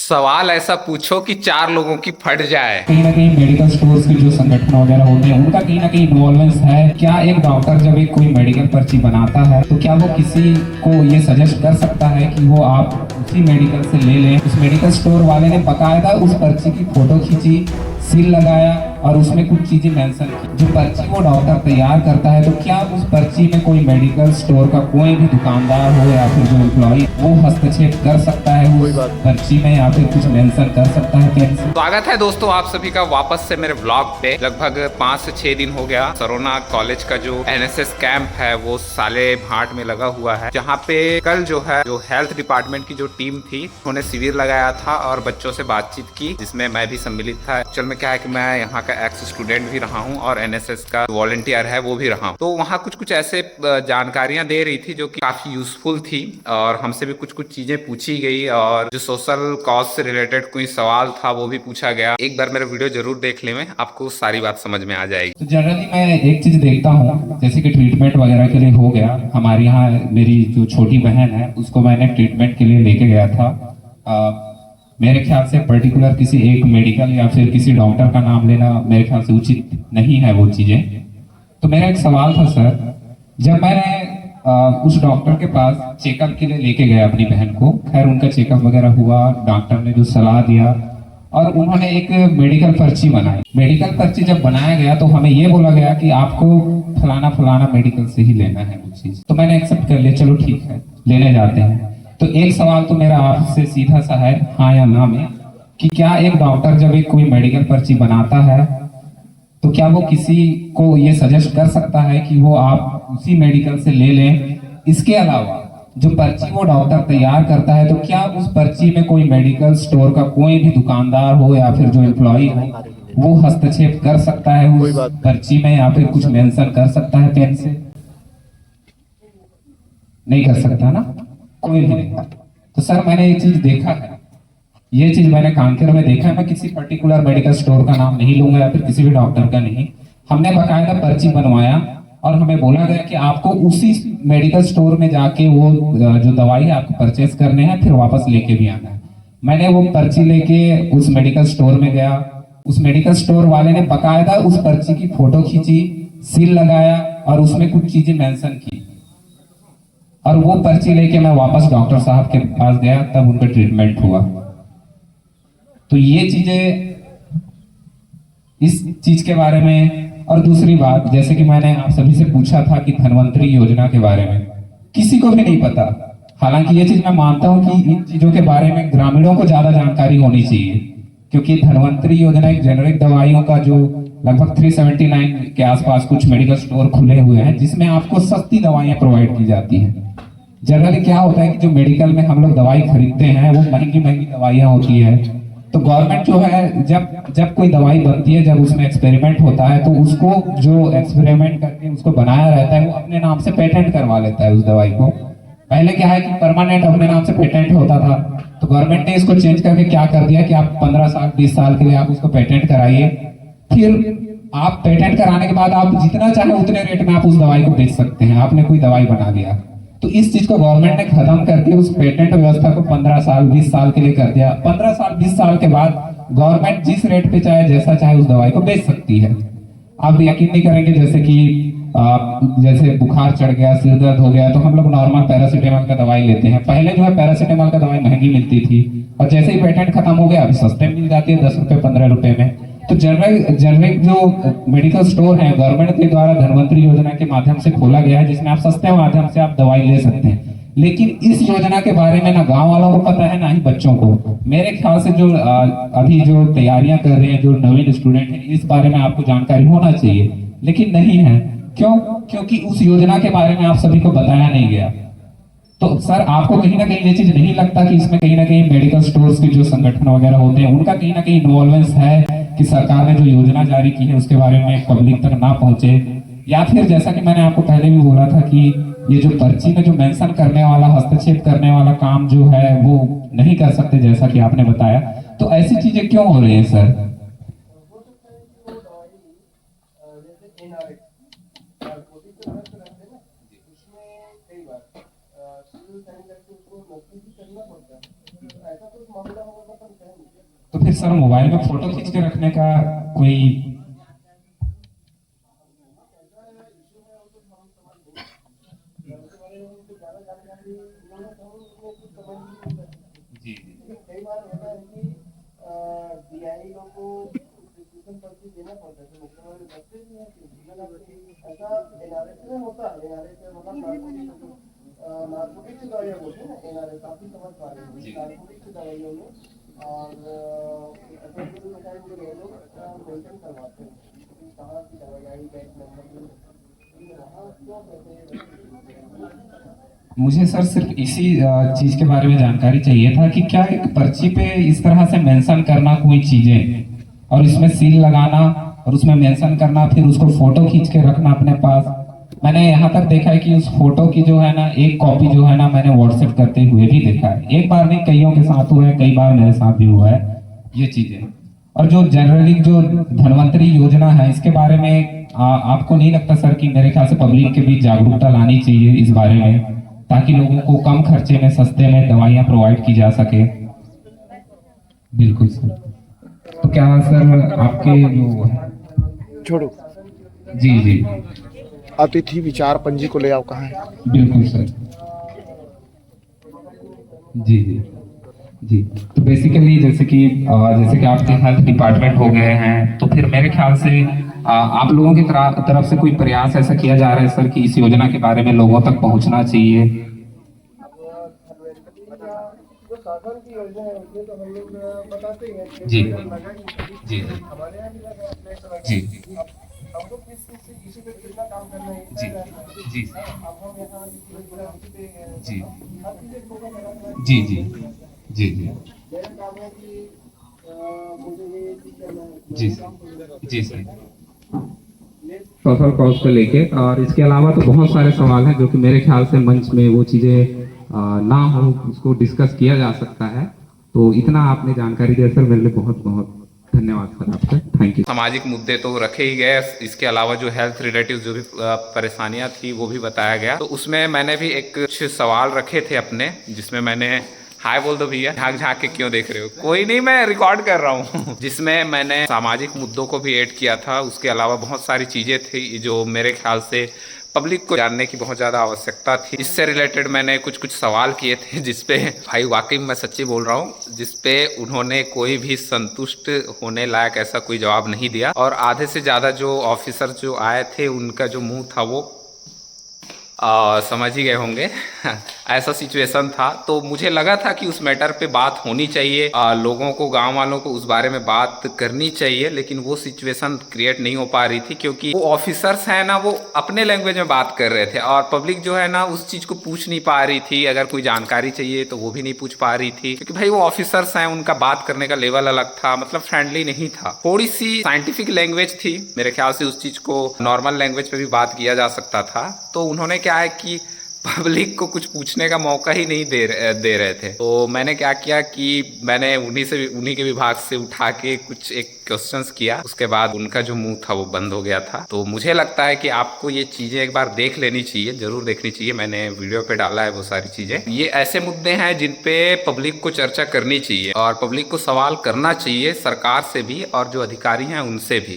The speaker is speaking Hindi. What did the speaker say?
सवाल ऐसा पूछो कि चार लोगों की फट जाए। कहीं ना कहीं मेडिकल स्टोर्स के जो संगठन वगैरह होते हैं उनका कहीं ना कहीं इन्वॉल्वेंस है क्या? एक डॉक्टर जब एक कोई मेडिकल पर्ची बनाता है तो क्या वो किसी को ये सजेस्ट कर सकता है कि वो आप उसी मेडिकल से ले लें? उस मेडिकल स्टोर वाले ने बकायदा उस पर्ची की फोटो खींची, सील लगाया और उसमें कुछ चीजें मेंशन की। जो पर्ची वो डॉक्टर तैयार करता है तो क्या उस पर्ची में कोई मेडिकल स्टोर का कोई भी दुकानदार हो या फिर जो एम्प्लॉय वो हस्तक्षेप कर सकता है उस पर्ची में या फिर कुछ मेंशन कर सकता है पेन से? स्वागत है दोस्तों आप सभी का वापस से मेरे व्लॉग पे। लगभग 5 से 6 दिन हो गया सरोना कॉलेज का जो एनएसएस कैंप है वो साले भाट में लगा हुआ है, जहाँ पे कल जो है जो हेल्थ डिपार्टमेंट की जो टीम थी उन्होंने शिविर लगाया था और बच्चों से बातचीत की, जिसमें मैं भी सम्मिलित था। एक्चुअल में क्या है कि मैं यहाँ का एक्स स्टूडेंट भी रहा हूँ और एनएसएस का वॉलंटियर है वो भी रहा हूँ। तो वहाँ कुछ कुछ ऐसे जानकारियां दे रही थी जो कि काफी यूजफुल थी और हमसे भी कुछ कुछ चीजें पूछी गई और जो सोशल कॉज से रिलेटेड कोई सवाल था वो भी पूछा गया। एक बार मेरा वीडियो जरूर देख ले, में आपको सारी बात समझ में आ जाएगी। तो जनरली मैं एक चीज देखता हूँ, जैसे कि ट्रीटमेंट वगैरह के लिए हो गया, हमारे यहाँ मेरी जो छोटी बहन है उसको मैंने ट्रीटमेंट के लिए लेके गया था। मेरे ख्याल से पर्टिकुलर किसी एक मेडिकल या फिर किसी डॉक्टर का नाम लेना मेरे ख्याल से उचित नहीं है वो चीजें। तो मेरा एक सवाल था सर, जब मैंने उस डॉक्टर के पास चेकअप के लिए लेके गया अपनी बहन को, खैर उनका चेकअप वगैरह हुआ, डॉक्टर ने जो सलाह दिया और उन्होंने एक मेडिकल पर्ची बनाई। मेडिकल पर्ची जब बनाया गया तो हमें ये बोला गया कि आपको फलाना फलाना मेडिकल से ही लेना है वो चीज। तो मैंने एक्सेप्ट कर लिया, चलो ठीक है लेने जाते हैं। तो एक सवाल तो मेरा आपसे सीधा सा है, हाँ या ना में, कि क्या एक डॉक्टर जब एक कोई मेडिकल पर्ची बनाता है तो क्या वो किसी को ये सजेस्ट कर सकता है कि वो आप उसी मेडिकल से ले लें? इसके अलावा जो पर्ची वो डॉक्टर तैयार करता है तो क्या उस पर्ची में कोई मेडिकल स्टोर का कोई भी दुकानदार हो या फिर जो एम्प्लॉय हो वो हस्तक्षेप कर सकता है उस पर्ची में या फिर कुछ मेंशन कर सकता है पेन से? नहीं कर सकता ना, कोई भी नहीं। तो सर मैंने ये चीज देखा है, ये चीज मैंने कांकेर में देखा है। मैं किसी पर्टिकुलर मेडिकल स्टोर का नाम नहीं लूंगा या फिर किसी भी डॉक्टर का नहीं। हमने बकायदा पर्ची बनवाया और हमें बोला गया कि आपको उसी मेडिकल स्टोर में जाके वो जो दवाई है आपको परचेस करने हैं, फिर वापस लेके भी आना है। मैंने वो पर्ची लेके उस मेडिकल स्टोर में गया, उस मेडिकल स्टोर वाले ने बकायदा उस पर्ची की फोटो खींची, सील लगाया और उसमें कुछ चीजें मेंशन की और वो पर्ची लेके मैं वापस डॉक्टर साहब के पास गया, तब उनका ट्रीटमेंट हुआ। तो ये चीजें, इस चीज के बारे में। और दूसरी बात, जैसे कि मैंने आप सभी से पूछा था कि धनवंतरी योजना के बारे में किसी को भी नहीं पता। हालांकि ये चीज मैं मानता हूं कि इन चीजों के बारे में ग्रामीणों को ज्यादा जानकारी होनी चाहिए, क्योंकि धनवंतरी योजना एक जेनरिक दवाइयों का जो लगभग 379 के आसपास कुछ मेडिकल स्टोर खुले हुए हैं जिसमें आपको सस्ती दवाइयां प्रोवाइड की जाती हैं। जनरली क्या होता है कि जो मेडिकल में हम लोग दवाई खरीदते हैं वो महंगी महंगी दवाइयां होती है। तो गवर्नमेंट जो है, जब जब कोई दवाई बनती है, जब उसमें एक्सपेरिमेंट होता है तो उसको जो एक्सपेरिमेंट करके उसको बनाया रहता है वो अपने नाम से पेटेंट करवा लेता है उस दवाई को। पहले क्या है कि परमानेंट अपने नाम से पेटेंट होता था, तो गवर्नमेंट ने इसको चेंज करके क्या कर दिया कि आप 15 साल 20 साल के लिए आप उसको पेटेंट कराइए, फिर आप पेटेंट कराने के बाद आप जितना चाहे उतने रेट में आप उस दवाई को बेच सकते हैं। आपने कोई दवाई बना दिया। तो इस चीज को गवर्नमेंट ने खत्म करके उस पेटेंट व्यवस्था को 15 साल 20 साल के लिए कर दिया। 15 साल 20 साल के बाद गवर्नमेंट जिस रेट पे चाहे जैसा चाहे उस दवाई को बेच सकती है। आप यकीन नहीं करेंगे, जैसे कि जैसे बुखार चढ़ गया, सिर दर्द हो गया, तो हम लोग नॉर्मल पैरासीटामोल का दवाई लेते हैं। पहले जो है पैरासीटामोल का दवाई महंगी मिलती थी और जैसे ही पेटेंट खत्म हो गया अभी सस्ते मिल जाती है, 10 रुपए 15 रुपए में। तो जनरल जो मेडिकल स्टोर है गवर्नमेंट के द्वारा धनवंतरी योजना के माध्यम से खोला गया है, जिसमें आप सस्ते माध्यम से आप दवाई ले सकते हैं। लेकिन इस योजना के बारे में ना गांव वालों को पता है ना ही बच्चों को। मेरे ख्याल से जो अभी जो तैयारियां कर रहे हैं जो नवीन स्टूडेंट हैं, इस बारे में आपको जानकारी होना चाहिए, लेकिन नहीं है। क्यों? क्योंकि उस योजना के बारे में आप सभी को बताया नहीं गया। तो सर आपको कहीं ना कहीं ये चीज नहीं लगता कि इसमें कहीं ना कहीं मेडिकल स्टोर्स के जो संगठन वगैरह होते हैं उनका कहीं ना कहीं इन्वॉल्वेंस है कि सरकार ने जो योजना जारी की है उसके बारे में पब्लिक तक ना पहुंचे? या फिर जैसा कि मैंने आपको पहले भी बोला था कि ये जो पर्ची में जो मेंशन करने वाला, हस्तक्षेप करने वाला काम जो है वो नहीं कर सकते, जैसा कि आपने बताया, तो ऐसी चीजें क्यों हो रही है सर? तो फिर सर मोबाइल में फोटो खींच के रखने का कोई जी कई बार होता है कि डीआई को प्रिस्क्रिप्शन पर्ची देना पड़ता है, तो मुख्यमंत्री बचते नहीं है ऐसा एनआरएस में होता है। एनआरएस में मतलब नार्कोटिक्स की दवाइयाँ बोलते हैं ना, एनआरएस काफी समझ पा रहे हैं नार्कोटिक्स की दवाइयों में, और लोग मेंशन करवाते हैं कहाँ की दवाई आई, बैच नंबर वहाँ क्यों कहते हैं। मुझे सर सिर्फ इसी चीज के बारे में जानकारी चाहिए था कि क्या एक पर्ची पे इस तरह से मेंशन करना कोई चीजें और इसमें सील लगाना और उसमें मेंशन करना, फिर उसको फोटो खींच के रखना अपने पास। मैंने यहाँ तक देखा है कि उस फोटो की जो है ना एक कॉपी जो है ना मैंने व्हाट्सएप करते हुए भी देखा है, एक बार नहीं कईयों के साथ हुआ है, कई बार मेरे साथ भी हुआ है ये चीजें। और जो जनरली जो धनवंतरी योजना है इसके बारे में आपको नहीं लगता सर कि मेरे ख्याल से पब्लिक के बीच जागरूकता लानी चाहिए इस बारे में, ताकि लोगों को कम खर्चे में सस्ते में दवाइयाँ प्रोवाइड की जा सके? बिल्कुल सर। तो क्या सर आपके जो छोड़ो जी जी अतिथि विचार पंजी को ले आओ, कहाँ है? बिल्कुल सर। जी जी जी। तो बेसिकली जैसे कि आपके हेल्थ डिपार्टमेंट हो गए हैं, तो फिर मेरे ख्याल से आप लोगों की तरफ से कोई प्रयास ऐसा किया जा रहा है सर कि इस योजना के बारे में लोगों तक पहुंचना चाहिए? जो शासन की योजना है उसमें तो हम लोग बताते हैं जी जी जी हमारे यहाँ भी लगा है जी हमको किसी पे कितना काम करना है जी जी अब हम यहाँ जी हर चीज़ फोकस लगाना है। जी जी जी जी मेरा काम है कि मुझे ये चीज़ करना है जी जी सर। सोशल कॉज को लेके, और इसके अलावा तो बहुत सारे सवाल हैं जो कि मेरे ख्याल से मंच में वो चीज़ें ना हो उसको डिस्कस किया जा सकता है। तो इतना आपने जानकारी दिया सर, मेरे लिए बहुत बहुत धन्यवाद सर आपका, थैंक यू। सामाजिक मुद्दे तो रखे ही गए, इसके अलावा जो हेल्थ रिलेटिव जो भी परेशानियां थी वो भी बताया गया। तो उसमें मैंने भी एक कुछ सवाल रखे थे अपने, जिसमें मैंने हाय बोल दो भैया, झाँक झाँक के क्यों देख रहे हो? कोई नहीं, मैं रिकॉर्ड कर रहा हूँ। जिसमें मैंने सामाजिक मुद्दों को भी ऐड किया था। उसके अलावा बहुत सारी चीज़ें थी जो मेरे ख्याल से पब्लिक को जानने की बहुत ज़्यादा आवश्यकता थी। इससे रिलेटेड मैंने कुछ कुछ सवाल किए थे, जिसपे भाई वाकई में मैं सच्ची बोल रहा हूँ, जिसपे उन्होंने कोई भी संतुष्ट होने लायक ऐसा कोई जवाब नहीं दिया। और आधे से ज़्यादा जो ऑफिसर जो आए थे उनका जो मुंह था वो समझ ही गए होंगे ऐसा सिचुएशन था। तो मुझे लगा था कि उस मैटर पे बात होनी चाहिए, लोगों को, गांव वालों को उस बारे में बात करनी चाहिए, लेकिन वो सिचुएशन क्रिएट नहीं हो पा रही थी, क्योंकि वो ऑफिसर्स हैं ना, वो अपने लैंग्वेज में बात कर रहे थे और पब्लिक जो है ना उस चीज़ को पूछ नहीं पा रही थी। अगर कोई जानकारी चाहिए तो वो भी नहीं पूछ पा रही थी, क्योंकि भाई वो ऑफिसर्स हैं, उनका बात करने का लेवल अलग था, मतलब फ्रेंडली नहीं था। थोड़ी सी साइंटिफिक लैंग्वेज थी, मेरे ख्याल से उस चीज़ को नॉर्मल लैंग्वेज पे भी बात किया जा सकता था। तो उन्होंने क्या है कि पब्लिक को कुछ पूछने का मौका ही नहीं दे रहे थे। तो मैंने क्या किया कि मैंने उन्हीं के विभाग से उठा के कुछ एक क्वेश्चंस किया। उसके बाद उनका जो मुंह था वो बंद हो गया था। तो मुझे लगता है कि आपको ये चीज़ें एक बार देख लेनी चाहिए, जरूर देखनी चाहिए। मैंने वीडियो पे डाला है वो सारी चीज़ें। ये ऐसे मुद्दे हैं जिन पे पब्लिक को चर्चा करनी चाहिए और पब्लिक को सवाल करना चाहिए, सरकार से भी और जो अधिकारी हैं उनसे भी।